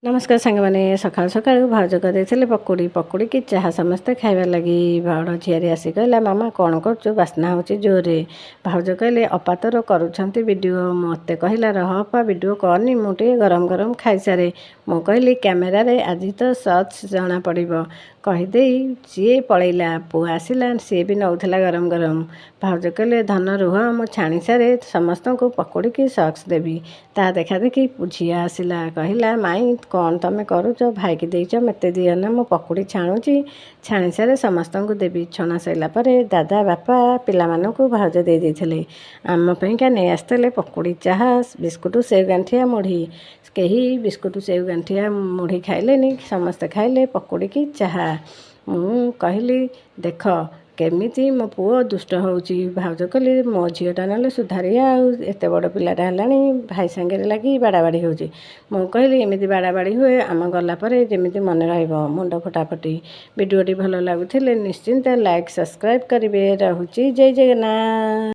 नमस्कार सांगमाने सकाळू सकाळू भाउज କରିଦେଇଥିଲେ ପକୁଡ଼ି ପକୁଡ଼ିକି ଚାହା ସମସ୍ତେ ଖାଇବା ଲାଗି ବଡ଼ ଝିଆରୀ ଆସି କହିଲା ମାମା କ'ଣ କରୁଛୁ ବାସ୍ନା ହେଉଛି ଜୋରରେ। ଭାଉଜ କହିଲେ ଅପା ତୋର କରୁଛନ୍ତି ଭିଡ଼ିଓ। ମୋତେ କହିଲା ରହ ଅପା ଭିଡ଼ିଓ କରନି ମୁଁ ଟିକେ ଗରମ ଗରମ ଖାଇସାରେ। ମୁଁ କହିଲି କ୍ୟାମେରାରେ ଆଜି ତ ସର୍ଚ୍ଚ ଜଣାପଡ଼ିବ କହିଦେଇ ସିଏ ପଳେଇଲା। ପୁଅ ଆସିଲା ସିଏ ବି ନେଉଥିଲା ଗରମ ଗରମ। ଭାଉଜ କହିଲେ ଧନ ରୁହ ମୁଁ ଛାଣି ସାରେ ସମସ୍ତଙ୍କୁ ପକୁଡ଼ିକି ସକ୍ସ ଦେବି। ତା ଦେଖା ଦେଖି ଝିଅ ଆସିଲା କହିଲା ମାଇଁ କ'ଣ ତମେ କରୁଛ ଭାଇକି ଦେଇଛ ମୋତେ ଦିଅ ନା ମୁଁ ପକୁଡ଼ି ଛାଣୁଛି ଛାଣି ସାରେ ସମସ୍ତଙ୍କୁ ଦେବି। ଛଣା ସରିଲା ପରେ ଦାଦା ବାପା ପିଲାମାନଙ୍କୁ ଭାଉଜ ଦେଇ ଦେଇଥିଲେ। ଆମ ପାଇଁକା ନେଇ ଆସିଥିଲେ ପକୁଡ଼ି ଚାହା ବିସ୍କୁଟ ସେଉ ଗାଣ୍ଠିଆ ମୁଢ଼ି। କେହି ବିସ୍କୁଟ ସେଉ ଗାଣ୍ଠିଆ ମୁଢ଼ି ଖାଇଲେନି ସମସ୍ତେ ଖାଇଲେ ପକୁଡ଼ିକି ଚାହା। ମୁଁ କହିଲି ଦେଖ କେମିତି ମୋ ପୁଅ ଦୁଷ୍ଟ ହେଉଛି। ଭାଉଜ କହିଲେ ମୋ ଝିଅଟା ନହେଲେ ସୁଧାରିଆ ଆଉ ଏତେ ବଡ଼ ପିଲାଟା ହେଲାଣି ଭାଇ ସାଙ୍ଗରେ ଲାଗି ବାଡ଼ାବାଡ଼ି ହେଉଛି। ମୁଁ କହିଲି ଏମିତି ବାଡ଼ାବାଡ଼ି ହୁଏ ଆମ ଗଲା ପରେ ଯେମିତି ମନେ ରହିବ ମୁଣ୍ଡ ଫଟାଫଟି। ଭିଡ଼ିଓଟି ଭଲ ଲାଗୁଥିଲେ ନିଶ୍ଚିନ୍ତ ଲାଇକ୍ ସବସ୍କ୍ରାଇବ୍ କରିବେ। ରହୁଛି ଜୟ ଜଗନ୍ନାଥ।